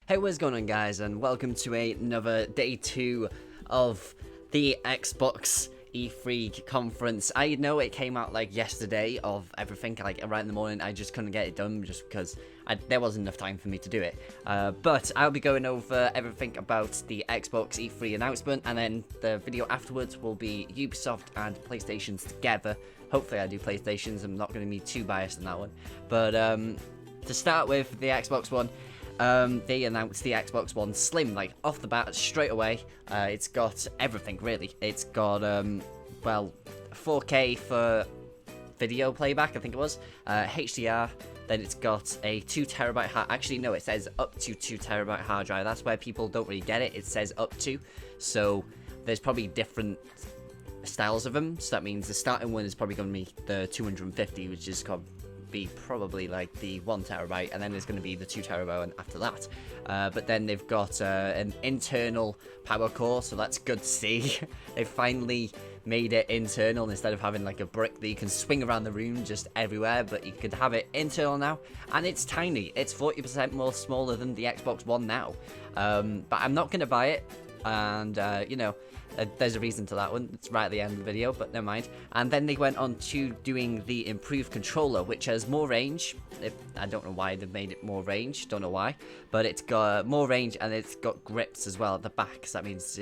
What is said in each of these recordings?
Hey, what's going on, guys, and welcome to another day 2 of the Xbox E3 conference. I know it came out like yesterday of everything, like right in the morning. I just couldn't get it done just because there wasn't enough time for me to do it. But I'll be going over everything about the Xbox E3 announcement, and then the video afterwards will be Ubisoft and PlayStation's together. Hopefully I do PlayStation's. I'm not going to be too biased on that one. But to start with the Xbox One, they announced the Xbox One Slim, like, off the bat, straight away. It's got everything, really. It's got, well, 4K for video playback, I think it was, HDR, then it's got a 2TB hard, actually, no, it says up to 2TB hard drive. That's where people don't really get it. It says up to, so there's probably different styles of them, so that means the starting one is probably going to be the 250, which is called be probably like the 1TB, and then there's going to be the 2TB one after that. But then they've got an internal power core, so that's good to see. They finally made it internal instead of having like a brick that you can swing around the room just everywhere, but you could have it internal now, and it's tiny. It's 40% more smaller than the Xbox One now. But I'm not going to buy it, and you know, there's a reason to that one. It's right at the end of the video, but never mind. And then they went on to doing the improved controller, which has more range. I don't know why they've made it more range. Don't know why. But it's got more range, and it's got grips as well at the back. So that means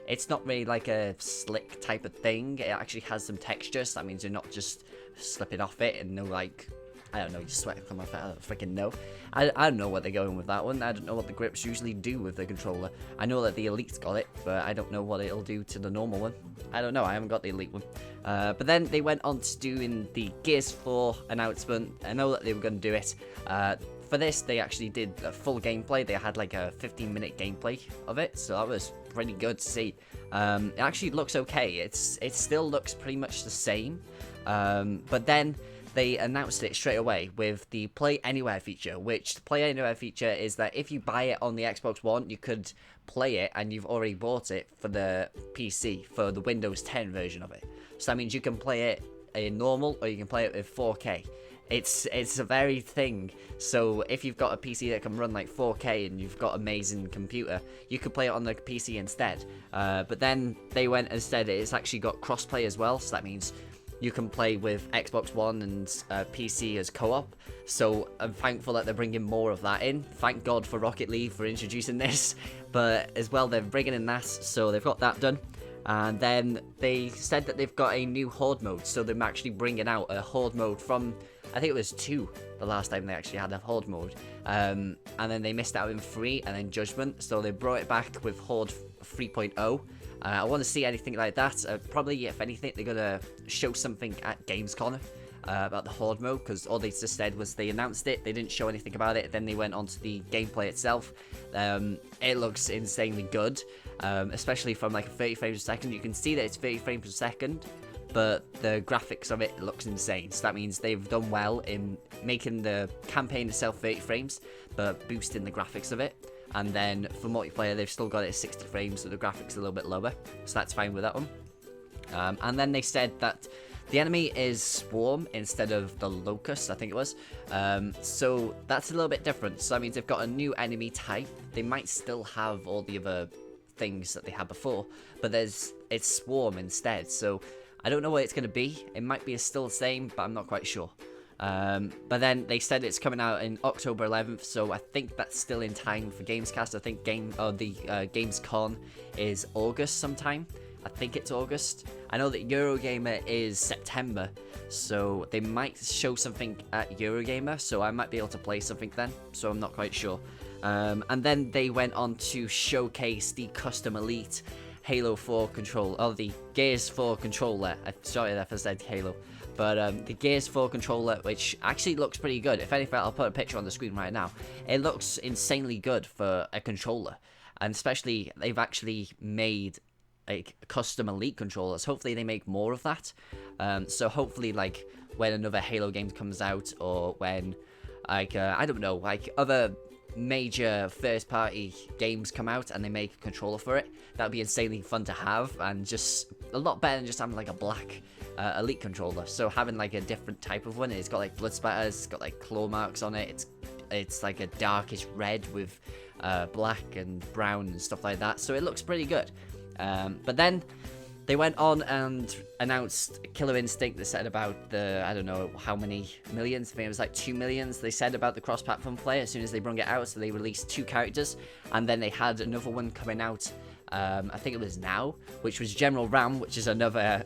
it's not really like a slick type of thing. It actually has some texture. So that means you're not just slipping off it and no, like, I don't know, you sweat come off it. I don't freaking know. I don't know what they're going with that one. I don't know what the grips usually do with the controller. I know that the Elite's got it, but I don't know what it'll do to the normal one. I don't know. I haven't got the Elite one. But then they went on to doing the Gears 4 announcement. I know that they were going to do it. For this, they actually did a full gameplay. They had like a 15-minute gameplay of it, so that was pretty good to see. It actually looks okay. It still looks pretty much the same. But then they announced it straight away with the Play Anywhere feature, which the Play Anywhere feature is that if you buy it on the Xbox One, you could play it, and you've already bought it for the PC, for the Windows 10 version of it. So that means you can play it in normal, or you can play it with 4K. It's a very thing. So if you've got a PC that can run like 4K and you've got an amazing computer, you could play it on the PC instead. But then they went and said it's actually got crossplay as well, so that means you can play with Xbox One and PC as co-op. So I'm thankful that they're bringing more of that in. Thank God for Rocket League for introducing this. But as well, they're bringing in that, so they've got that done. And then they said that they've got a new Horde mode. So they're actually bringing out a Horde mode from, I think it was 2 the last time they actually had a Horde mode. And then they missed out in 3 and then Judgment. So they brought it back with Horde 3.0. I want to see anything like that. Probably, if anything, they're going to show something at Gamescom about the Horde mode, because all they just said was they announced it, they didn't show anything about it, then they went on to the gameplay itself. It looks insanely good, especially from like 30 frames per second. You can see that it's 30 frames per second, but the graphics of it looks insane. So that means they've done well in making the campaign itself 30 frames, but boosting the graphics of it. And then for multiplayer, they've still got it at 60 frames, so the graphics are a little bit lower. So that's fine with that one. And then they said that the enemy is Swarm instead of the Locust, I think it was. So that's a little bit different. So that means they've got a new enemy type. They might still have all the other things that they had before, but it's Swarm instead. So I don't know what it's going to be. It might be still the same, but I'm not quite sure. But then they said it's coming out in October 11th, so I think that's still in time for Gamescast. I think Gamescom is August sometime. I think it's August. I know that Eurogamer is September, so they might show something at Eurogamer, so I might be able to play something then, so I'm not quite sure. And then they went on to showcase the Custom Elite Halo 4 controller, or the Gears 4 controller. Sorry if I said Halo. But the Gears 4 controller, which actually looks pretty good. If anything, I'll put a picture on the screen right now. It looks insanely good for a controller. And especially, they've actually made like custom Elite controllers. Hopefully they make more of that. So hopefully, like, when another Halo game comes out, or when, like, I don't know, like, other major first-party games come out and they make a controller for it, that would be insanely fun to have, and just a lot better than just having like a black Elite controller. So having like a different type of one, it's got like blood spatters, it's got like claw marks on it, it's It's like a darkish red with black and brown and stuff like that, so it looks pretty good. But then they went on and announced Killer Instinct. They said about the, I don't know how many millions, I think it was like 2 millions, they said about the cross-platform play as soon as they brought it out. So they released 2 characters, and then they had another one coming out, I think it was now, which was General Ram, which is another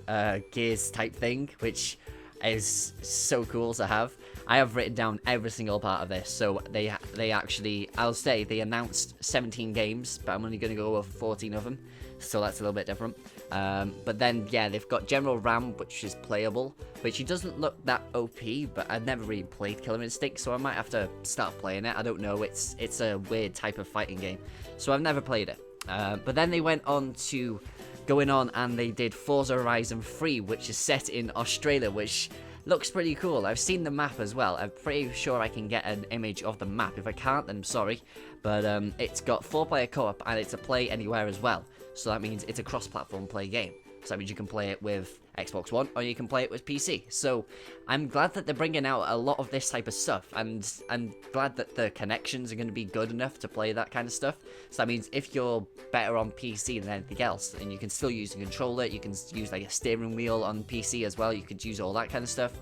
Gears type thing, which is so cool to have. I have written down every single part of this. So they actually, I'll say they announced 17 games, but I'm only going to go over 14 of them, so that's a little bit different. But then, yeah, they've got General Ram, which is playable, which he doesn't look that OP, but I've never really played Killer Instinct, so I might have to start playing it. I don't know, it's a weird type of fighting game, so I've never played it. But then they went on to going on and they did Forza Horizon 3, which is set in Australia, which looks pretty cool. I've seen the map as well. I'm pretty sure I can get an image of the map. If I can't, then I'm sorry. But it's got 4-player co-op, and it's a play anywhere as well. So that means it's a cross-platform play game. So that means you can play it with Xbox One, or you can play it with PC. So I'm glad that they're bringing out a lot of this type of stuff, and I'm glad that the connections are going to be good enough to play that kind of stuff. So that means if you're better on PC than anything else, and you can still use a controller, you can use like a steering wheel on PC as well, you could use all that kind of stuff.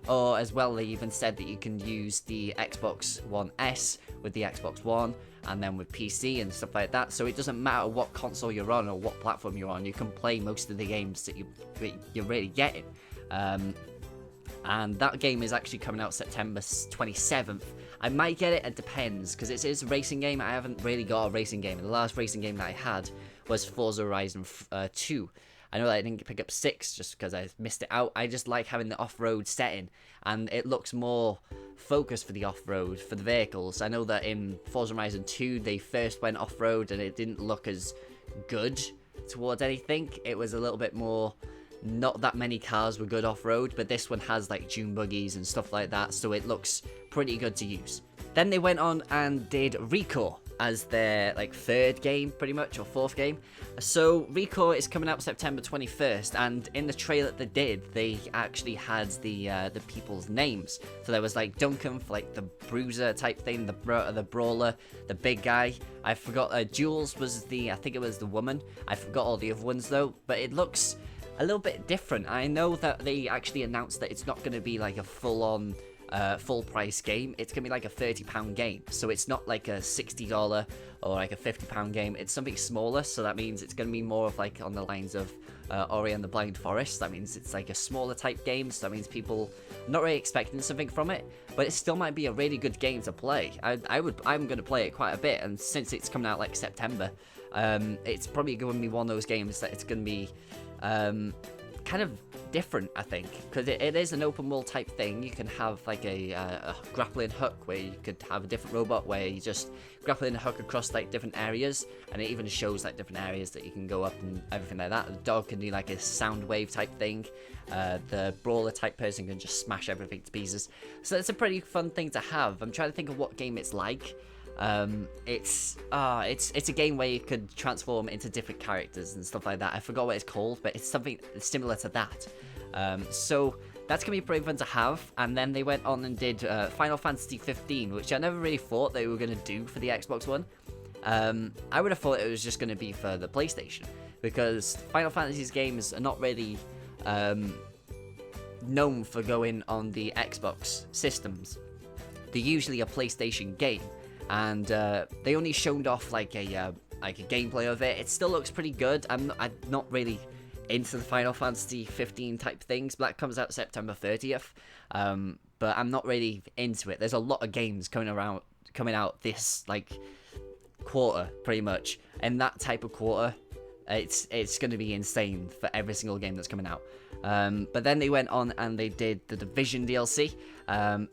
Or as well, they even said that you can use the Xbox One S with the Xbox One, and then with PC and stuff like that. So it doesn't matter what console you're on or what platform you're on, you can play most of the games that you're really getting. And that game is actually coming out September 27th. I might get it, it depends, because it is a racing game. I haven't really got a racing game. The last racing game that I had was Forza Horizon 2. I know that I didn't pick up 6 just because I missed it out. I just like having the off-road setting, and it looks more focused for the off-road, for the vehicles. I know that in Forza Horizon 2, they first went off-road, and it didn't look as good towards anything. It was a little bit more, not that many cars were good off-road, but this one has like dune buggies and stuff like that, so it looks pretty good to use. Then they went on and did Recore as their like 3rd game, pretty much, or 4th game. So Recore is coming out September 21st, and in the trailer they did, they actually had the people's names. So there was like Duncan for like the bruiser type thing, the brawler, the big guy. I forgot, Jules was I think it was the woman. I forgot all the other ones though, but it looks a little bit different. I know that they actually announced that it's not going to be like a full-on full price game. It's gonna be like a £30 game, so it's not like a $60 or like a £50 game. It's something smaller, so that means it's gonna be more of like on the lines of Ori and the Blind Forest. That means it's like a smaller type game, so that means people not really expecting something from it, but it still might be a really good game to play. I'm gonna play it quite a bit, and since it's coming out like September, it's probably gonna be one of those games that it's gonna be kind of different, I think, because it is an open world type thing. You can have like a grappling hook where you could have a different robot where you just grappling hook across like different areas, and it even shows like different areas that you can go up and everything like that. The dog can do like a sound wave type thing. The brawler type person can just smash everything to pieces. So it's a pretty fun thing to have. I'm trying to think of what game it's like. It's a game where you could transform into different characters and stuff like that. I forgot what it's called, but it's something similar to that. So that's gonna be pretty fun to have. And then they went on and did Final Fantasy 15, which I never really thought they were gonna do for the Xbox One. I would have thought it was just gonna be for the PlayStation, because Final Fantasy's games are not really known for going on the Xbox systems. They're usually a PlayStation game. And they only showed off like a gameplay of it. It still looks pretty good. I'm not really into the Final Fantasy 15 type things, but that comes out September 30th. But I'm not really into it. There's a lot of games coming out this like quarter, pretty much, and that type of quarter, it's going to be insane for every single game that's coming out. But then they went on and they did the Division DLC.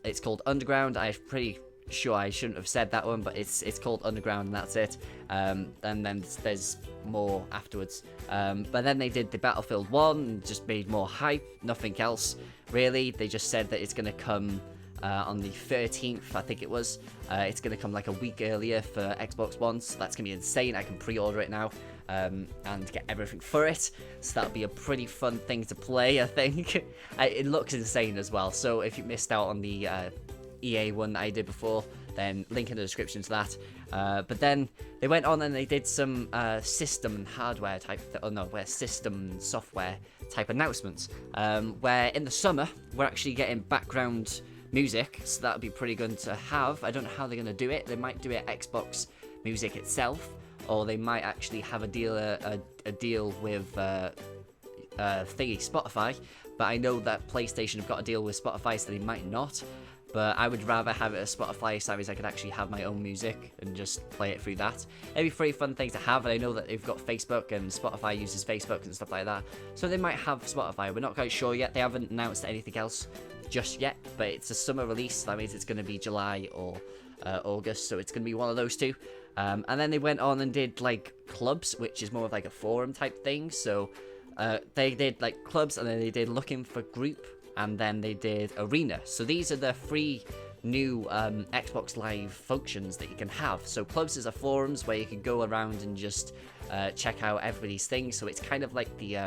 It's called Underground. I'm pretty sure I shouldn't have said that one, but it's called Underground, and that's it. And then there's more afterwards. But then they did the Battlefield 1 and just made more hype, nothing else really. They just said that it's going to come on the 13th, I think it was. It's going to come like a week earlier for Xbox One, so that's going to be insane. I can pre-order it now and get everything for it, so that'll be a pretty fun thing to play, I think. It looks insane as well, so if you missed out on the EA one that I did before, then link in the description to that. But then they went on and they did some system hardware type, system software type announcements, where in the summer we're actually getting background music, so that would be pretty good to have. I don't know how they're going to do it. They might do it Xbox Music itself, or they might actually have a deal with Spotify, but I know that PlayStation have got a deal with Spotify, so they might not. But I would rather have it as Spotify, so I could actually have my own music and just play it through that. It'd be a pretty fun thing to have, and I know that they've got Facebook, and Spotify uses Facebook and stuff like that. So they might have Spotify. We're not quite sure yet. They haven't announced anything else just yet, but it's a summer release. That means it's going to be July or August, so it's going to be one of those two. And then they went on and did, like, clubs, which is more of, like, a forum type thing. So they did, like, clubs, and then they did looking for group, and then they did arena. So these are the 3 new Xbox Live functions that you can have. So clubs is a forums where you can go around and just check out everybody's things. So it's kind of like the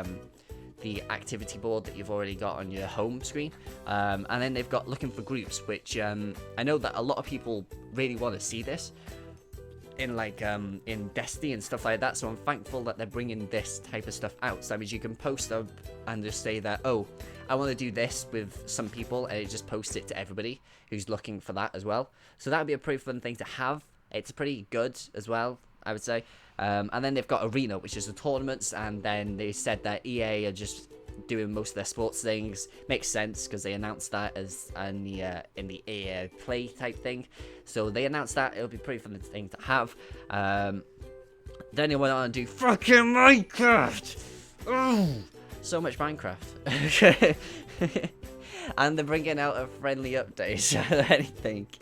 activity board that you've already got on your home screen. And then they've got looking for groups, which I know that a lot of people really want to see this in in Destiny and stuff like that. So I'm thankful that they're bringing this type of stuff out. So that means you can post up and just say that, oh, I want to do this with some people, and it just posts it to everybody who's looking for that as well. So that would be a pretty fun thing to have. It's pretty good as well, I would say. And then they've got Arena, which is the tournaments, and then they said that EA are just doing most of their sports things. Makes sense because they announced that as in the EA Play type thing. So they announced that. It'll be a pretty fun thing to have. Then they went on and do fucking Minecraft. Oh, so much Minecraft. And they're bringing out a friendly update. I think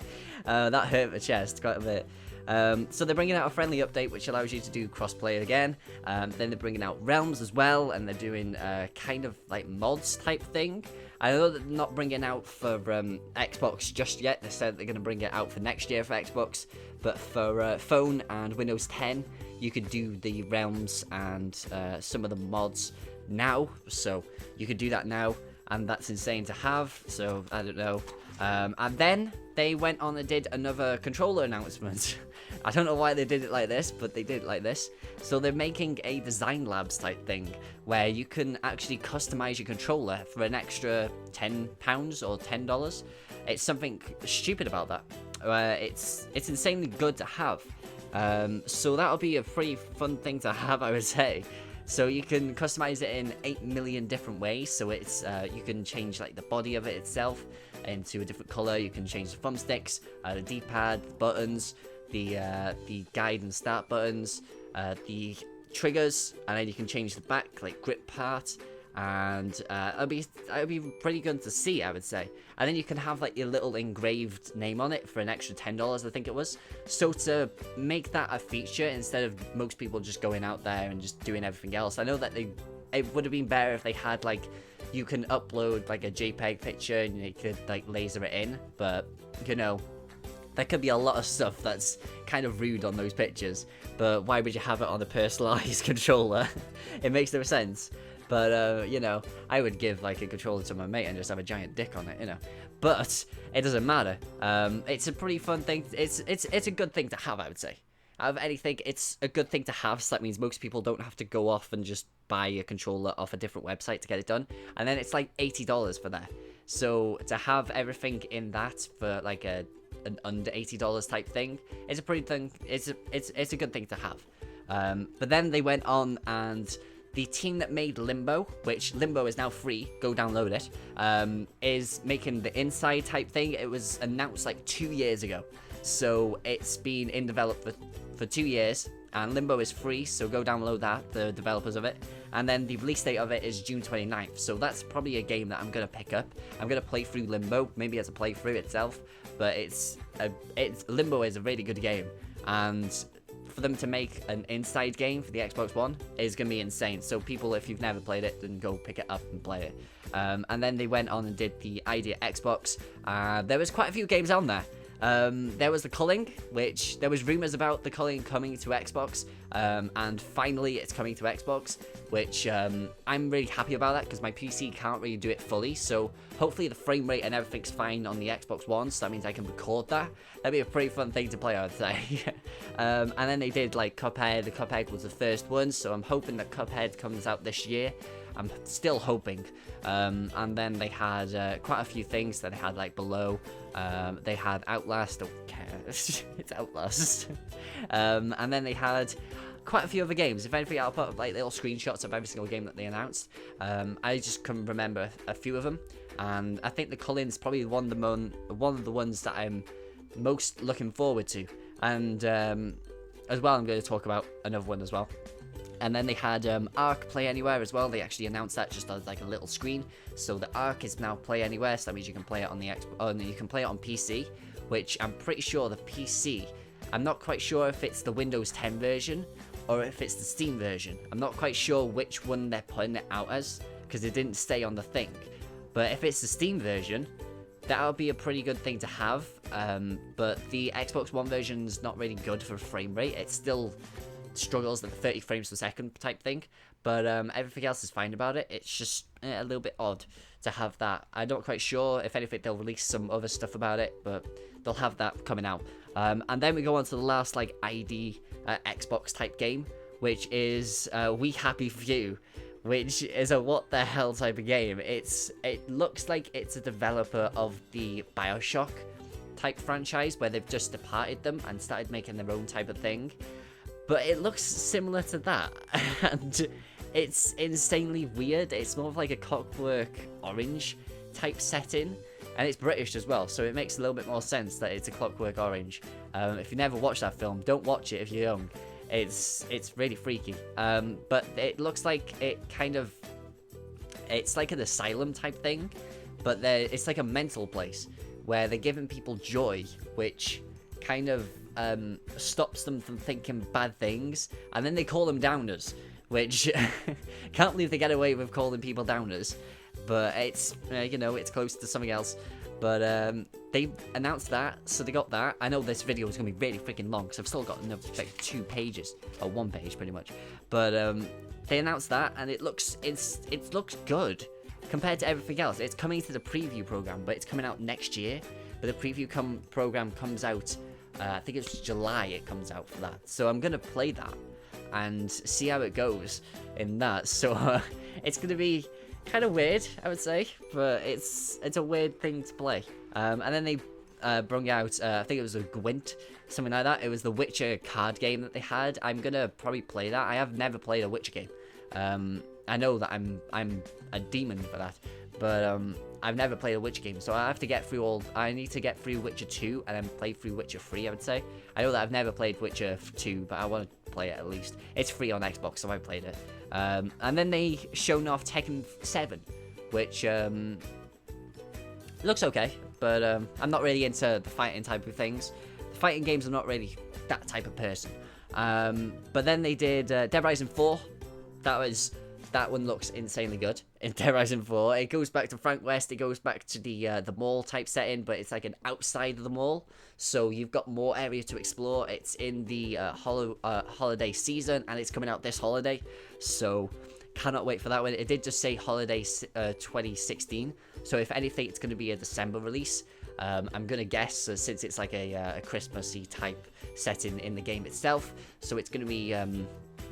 that hurt my chest quite a bit. So they're bringing out a friendly update which allows you to do crossplay again. Then they're bringing out realms as well, and they're doing kind of like mods type thing. I know that they're not bringing out for Xbox just yet. They said they're going to bring it out for next year for Xbox, but for phone and Windows 10 you could do the realms and some of the mods now. So you could do that now, and that's insane to have. So I don't know. And then they went on and did another controller announcement. I don't know why they did it like this, but they did it like this. So they're making a design labs type thing where you can actually customize your controller for an extra £10 or $10. It's something stupid about that. It's insanely good to have. So that'll be a pretty fun thing to have, I would say. So you can customize it in 8 million different ways. So it's you can change like the body of it itself into a different color. You can change the thumbsticks, the D-pad, the buttons, the guide and start buttons, the triggers, and then you can change the back like grip part. And it'll be pretty good to see, I would say. And then you can have like your little engraved name on it for an extra $10, I think it was. So to make that a feature instead of most people just going out there and just doing everything else, I know that it would have been better if they had like you can upload like a JPEG picture and you could like laser it in, but you know, there could be a lot of stuff that's kind of rude on those pictures. But why would you have it on a personalized controller? It makes no sense. But, you know, I would give, like, a controller to my mate and just have a giant dick on it, you know. But it doesn't matter. It's a pretty fun thing. It's a good thing to have, I would say. Out of anything, it's a good thing to have, so that means most people don't have to go off and just buy a controller off a different website to get it done. And then it's, like, $80 for that. So to have everything in that for, like, an under $80 type thing, it's a pretty thing. It's a good thing to have. But then they went on and the team that made Limbo, which Limbo is now free, go download it, is making the Inside type thing. It was announced like 2 years ago. So it's been in development for 2 years, and Limbo is free, so go download that, the developers of it. And then the release date of it is June 29th, so that's probably a game that I'm going to pick up. I'm going to play through Limbo, maybe as a playthrough itself, but Limbo is a really good game, and for them to make an Inside game for the Xbox One is going to be insane. So people, if you've never played it, then go pick it up and play it. And then they went on and did the Idea Xbox. There was quite a few games on there. There was the culling, which there was rumors about the culling coming to Xbox, and finally it's coming to Xbox, which I'm really happy about that because my PC can't really do it fully. So hopefully the frame rate and everything's fine on the Xbox One, so that means I can record that. That'd be a pretty fun thing to play, I would say. And then they did like Cuphead. The Cuphead was the first one, so I'm hoping that Cuphead comes out this year. I'm still hoping. And then they had quite a few things that they had like below. They had Outlast. Don't care. It's Outlast. And then they had quite a few other games. If anything, I'll put like little screenshots of every single game that they announced. I just can remember a few of them, and I think the Cullen's probably one of the ones that I'm most looking forward to. And as well, I'm going to talk about another one as well. And then they had Ark Play Anywhere as well. They actually announced that just as like a little screen. So the Ark is now Play Anywhere, so that means you can play it on the you can play it on PC, which I'm pretty sure the PC. I'm not quite sure if it's the Windows 10 version or if it's the Steam version. I'm not quite sure which one they're putting it out as because it didn't stay on the thing. But if it's the Steam version, that'll be a pretty good thing to have. But the Xbox One version's not really good for frame rate. It still struggles at 30 frames per second type thing, but everything else is fine about it. It's just a little bit odd to have that. I'm not quite sure. If anything, they'll release some other stuff about it, but they'll have that coming out. And then we go on to the last like ID Xbox type game, which is We Happy Few, which is a what the hell type of game. It looks like it's a developer of the BioShock type franchise where they've just departed them and started making their own type of thing. But it looks similar to that, and it's insanely weird. It's more of like a Clockwork Orange type setting, and it's British as well, so it makes a little bit more sense that it's a Clockwork Orange. If you never watched that film, don't watch it if you're young. It's really freaky. But it looks like it's like an asylum type thing, but it's like a mental place where they're giving people joy, which kind of stops them from thinking bad things, and then they call them downers, which can't believe they get away with calling people downers, but it's it's close to something else. But they announced that, so they got that. I know this video is going to be really freaking long because I've still got another like 2 pages, or 1 page pretty much, but they announced that, and it looks good compared to everything else. It's coming to the preview program, but it's coming out next year. But the preview program comes out I think it's July it comes out for that. So I'm going to play that and see how it goes in that. So it's going to be kind of weird, I would say, but it's a weird thing to play. And then they brought out, I think it was a Gwent, something like that. It was the Witcher card game that they had. I'm going to probably play that. I have never played a Witcher game. I know that I'm a demon for that, but I've never played a Witcher game, so I have to get through I need to get through Witcher 2 and then play through Witcher 3, I would say. I know that I've never played Witcher 2, but I want to play it at least. It's free on Xbox, so I played it. And then they shown off Tekken 7, which looks okay, but I'm not really into the fighting type of things. The fighting games, I'm not really that type of person. But then they did Dead Rising 4. That one looks insanely good in Dead Rising 4. It goes back to Frank West. It goes back to the mall type setting, but it's like an outside of the mall, so you've got more area to explore. It's in the holiday season, and it's coming out this holiday, so cannot wait for that one. It did just say holiday 2016, so if anything, it's going to be a December release. I'm going to guess, since it's like a Christmassy type setting in the game itself, so it's going to be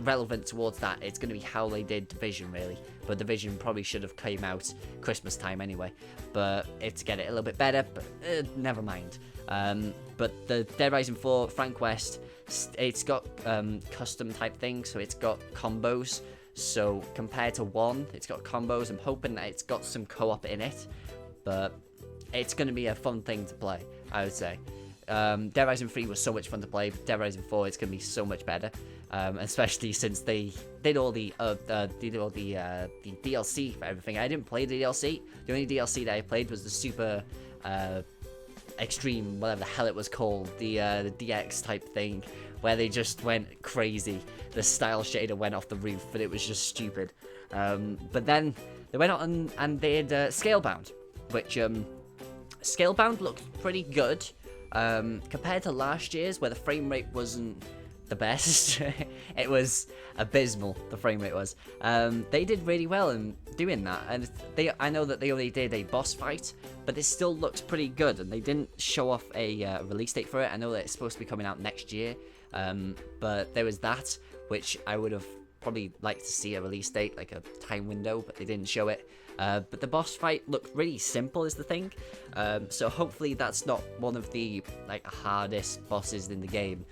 relevant towards that. It's going to be how they did Division, really, but Division probably should have came out Christmas time anyway, but it's to get it a little bit better, but never mind. But the Dead Rising 4 Frank West, it's got custom type things, so it's got combos, so compared to 1, it's got combos. I'm hoping that it's got some co-op in it, but it's going to be a fun thing to play, I would say. Dead Rising 3 was so much fun to play, but Dead Rising 4 is going to be so much better, especially since they did all the DLC for everything. I didn't play the DLC. The only DLC that I played was the super extreme, whatever the hell it was called, the DX type thing, where they just went crazy. The style shader went off the roof, but it was just stupid. But then they went on and they did Scalebound, which Scalebound looked pretty good. Compared to last year's, where the frame rate wasn't the best, it was abysmal, the frame rate was. They did really well in doing that, and I know that they only did a boss fight, but it still looks pretty good, and they didn't show off a release date for it. I know that it's supposed to be coming out next year, but there was that, which I would have probably liked to see a release date, like a time window, but they didn't show it. But the boss fight looked really simple is the thing, so hopefully that's not one of the like hardest bosses in the game.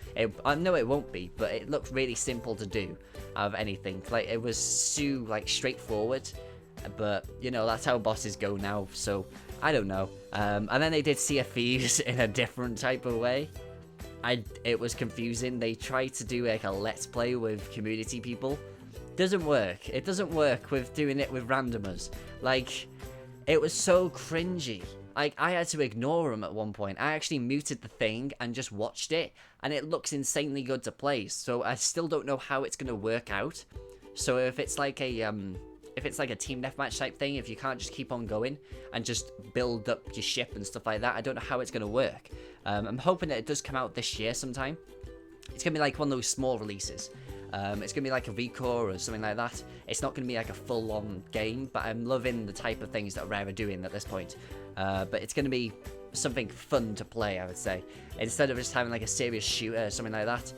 I know it won't be, but it looked really simple to do out of anything. Like it was so like straightforward, but you know that's how bosses go now, so I don't know. And then they did Sea of Thieves in a different type of way. It was confusing. They tried to do like a let's play with community people. Doesn't work. It doesn't work with doing it with randomers. Like, it was so cringy. Like, I had to ignore them at one point. I actually muted the thing and just watched it, and it looks insanely good to play. So I still don't know how it's gonna work out. So if it's like a team deathmatch type thing, if you can't just keep on going and just build up your ship and stuff like that, I don't know how it's gonna work. I'm hoping that it does come out this year sometime. It's gonna be like one of those small releases. It's going to be like a VCore or something like that. It's not going to be like a full-on game, but I'm loving the type of things that Rare are doing at this point. But it's going to be something fun to play, I would say. Instead of just having like a serious shooter or something like that,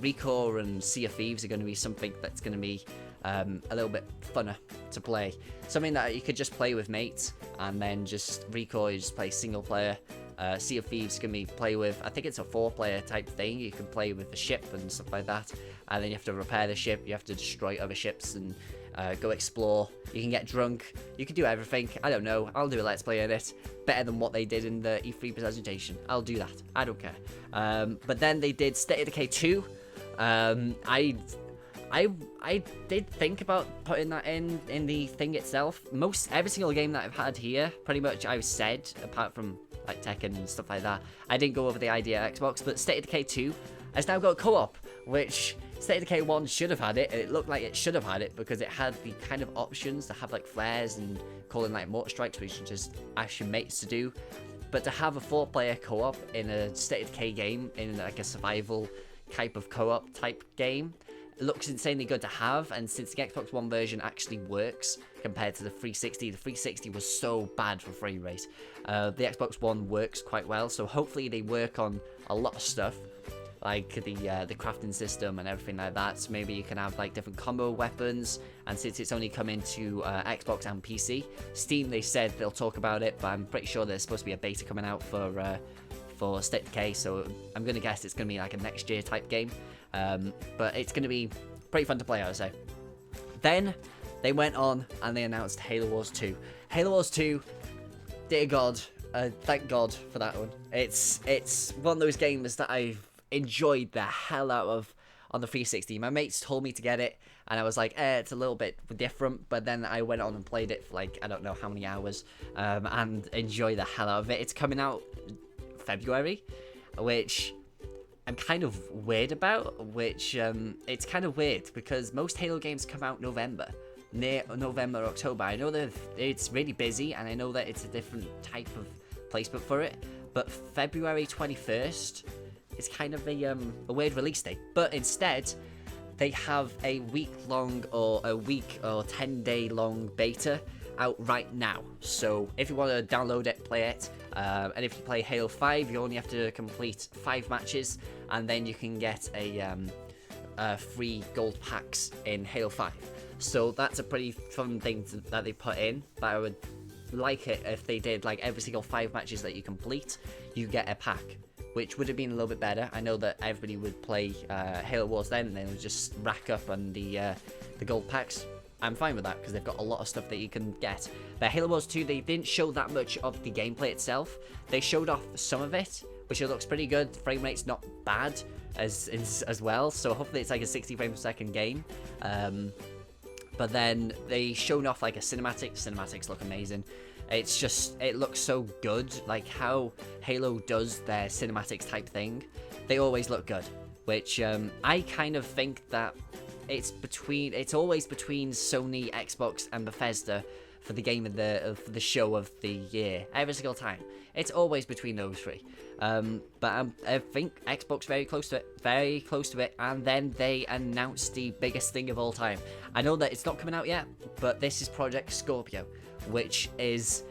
VCore and Sea of Thieves are going to be something that's going to be a little bit funner to play. Something that you could just play with mates, and then just VCore, you just play single player. Sea of Thieves can be play with, I think it's a 4-player type thing. You can play with the ship and stuff like that, and then you have to repair the ship, you have to destroy other ships and go explore. You can get drunk, you can do everything. I don't know, I'll do a let's play in it better than what they did in the E3 presentation. I'll do that, I don't care. But then they did State of Decay 2. I did think about putting that in the thing itself. Every single game that I've had here, pretty much I've said, apart from like Tekken and stuff like that, I didn't go over the idea at Xbox, but State of Decay 2 has now got co-op, which State of Decay 1 should have had it. It looked like it should have had it because it had the kind of options to have like flares and calling like mortar strikes, which you just ask your mates to do. But to have a 4-player co-op in a State of Decay game, in like a survival type of co-op type game, it looks insanely good to have. And since the Xbox One version actually works compared to the 360, the 360 was so bad for frame rate. The Xbox One works quite well, so hopefully they work on a lot of stuff, like the crafting system and everything like that. So maybe you can have like different combo weapons. And since it's only coming to Xbox and PC, Steam, they said they'll talk about it, but I'm pretty sure there's supposed to be a beta coming out for State of Decay, so I'm gonna guess it's gonna be like a next year type game. But it's gonna be pretty fun to play, I would say. Then they went on and they announced Halo Wars 2. Halo Wars 2, dear God, thank God for that one. It's one of those games that I've enjoyed the hell out of on the 360. My mates told me to get it, and I was like, it's a little bit different, but then I went on and played it for like, I don't know how many hours, and enjoyed the hell out of it. It's coming out February, which I'm kind of weird about, it's kind of weird because most Halo games come out near November, October. I know that it's really busy, and I know that it's a different type of placement for it, but February 21st is kind of a weird release date. But instead, they have a week or 10-day long beta out right now. So if you want to download it, play it, and if you play Halo 5, you only have to complete 5 matches, and then you can get a free gold packs in Halo 5. So that's a pretty fun thing that they put in, but I would like it if they did like every single 5 matches that you complete, you get a pack, which would have been a little bit better. I know that everybody would play Halo Wars then, and they would just rack up on the gold packs. I'm fine with that because they've got a lot of stuff that you can get. But Halo Wars 2, they didn't show that much of the gameplay itself. They showed off some of it, which it looks pretty good. The frame rate's not bad as well, so hopefully it's like a 60 frames per second game. But then they showed off like a cinematic. Cinematics look amazing. It looks so good, like how Halo does their cinematics type thing. They always look good, which I kind of think that it's always between Sony, Xbox, and Bethesda for the game of the show of the year. Every single time. It's always between those three. But I think Xbox very close to it, and then they announced the biggest thing of all time. I know that it's not coming out yet, but this is Project Scorpio, which is...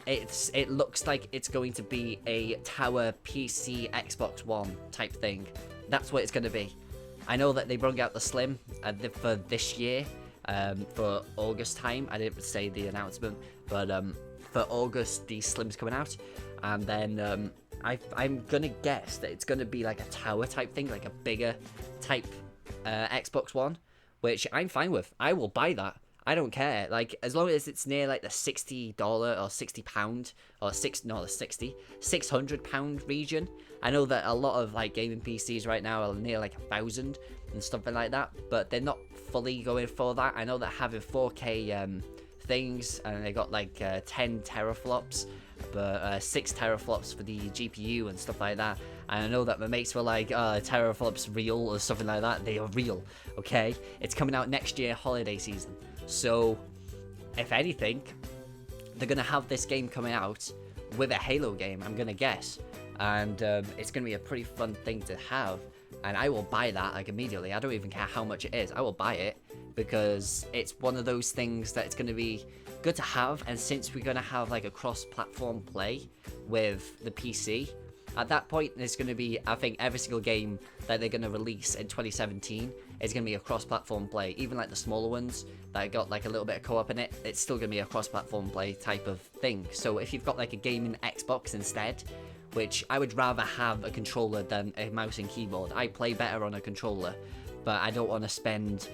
It looks like it's going to be a tower PC Xbox One type thing. That's what it's going to be. I know that they brought out the Slim for this year, for August time. I didn't say the announcement, but for August the Slim's coming out, and then I'm gonna guess that it's gonna be like a tower type thing, like a bigger type Xbox One, which I'm fine with. I will buy that. I don't care. Like, as long as it's near like the $60 or £60 or £600 region. I know that a lot of like gaming PCs right now are near like 1,000 and something like that, but they're not fully going for that. I know that having 4K things, and they got like 10 teraflops, but 6 teraflops for the GPU and stuff like that. And I know that my mates were like, teraflops real or something like that. They are real, okay? It's coming out next year, holiday season. So, if anything, they're going to have this game coming out with a Halo game, I'm going to guess. And it's going to be a pretty fun thing to have. And I will buy that, like, immediately. I don't even care how much it is. I will buy it because it's one of those things that it's going to be good to have. And since we're going to have, like, a cross-platform play with the PC, at that point, there's going to be, I think, every single game that they're going to release in 2017 is going to be a cross-platform play. Even like the smaller ones that got like a little bit of co-op in it, it's still going to be a cross-platform play type of thing. So if you've got like a gaming Xbox instead, which I would rather have a controller than a mouse and keyboard. I play better on a controller, but I don't want to spend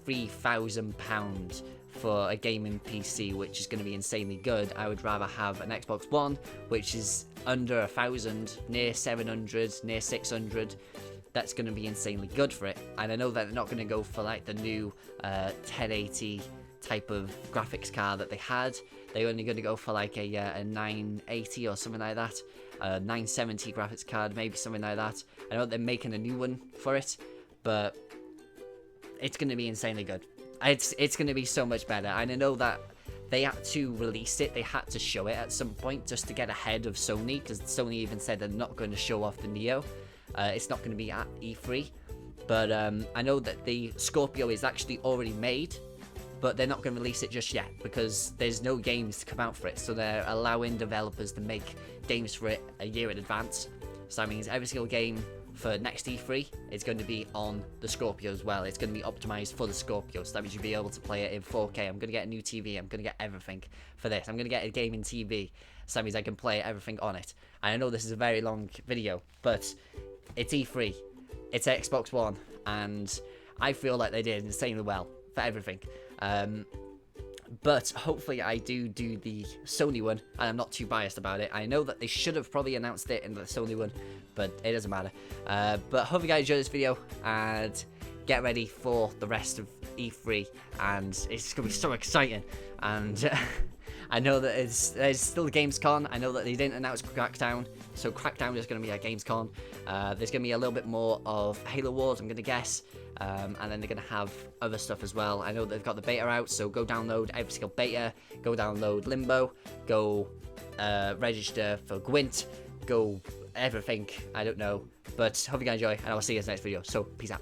£3,000 for a gaming PC, which is going to be insanely good. I would rather have an Xbox One, which is under 1,000, near 700, near 600. That's going to be insanely good for it. And I know that they're not going to go for like the new 1080 type of graphics card that they had. They're only going to go for like a 980 or something like that. 970 graphics card, maybe something like that. I know they're making a new one for it, but it's going to be insanely good. It's going to be so much better. And I know that they had to release it, they had to show it at some point just to get ahead of Sony, because Sony even said they're not going to show off the Neo. It's not going to be at E3, but I know that the Scorpio is actually already made, but they're not going to release it just yet because there's no games to come out for it, so they're allowing developers to make games for it a year in advance. So that means every single game for next E3 is going to be on the Scorpio as well. It's going to be optimized for the Scorpio, so that means you'll be able to play it in 4K. I'm going to get a new TV, I'm going to get everything for this. I'm going to get a gaming TV, so that means I can play everything on it. And I know this is a very long video, but it's E3, it's Xbox One, and I feel like they did insanely well for everything. But hopefully I do the Sony one, and I'm not too biased about it. I know that they should have probably announced it in the Sony one, but it doesn't matter. But hope you guys enjoyed this video, and get ready for the rest of E3, and it's going to be so exciting. And I know that there's still Gamescom. I know that they didn't announce Crackdown, so Crackdown is going to be at Gamescom. There's going to be a little bit more of Halo Wars, I'm going to guess. And then they're going to have other stuff as well. I know they've got the beta out, so go download every single beta, go download Limbo, go register for Gwent, go everything, I don't know. But hope you guys enjoy, and I'll see you in the next video. So, peace out.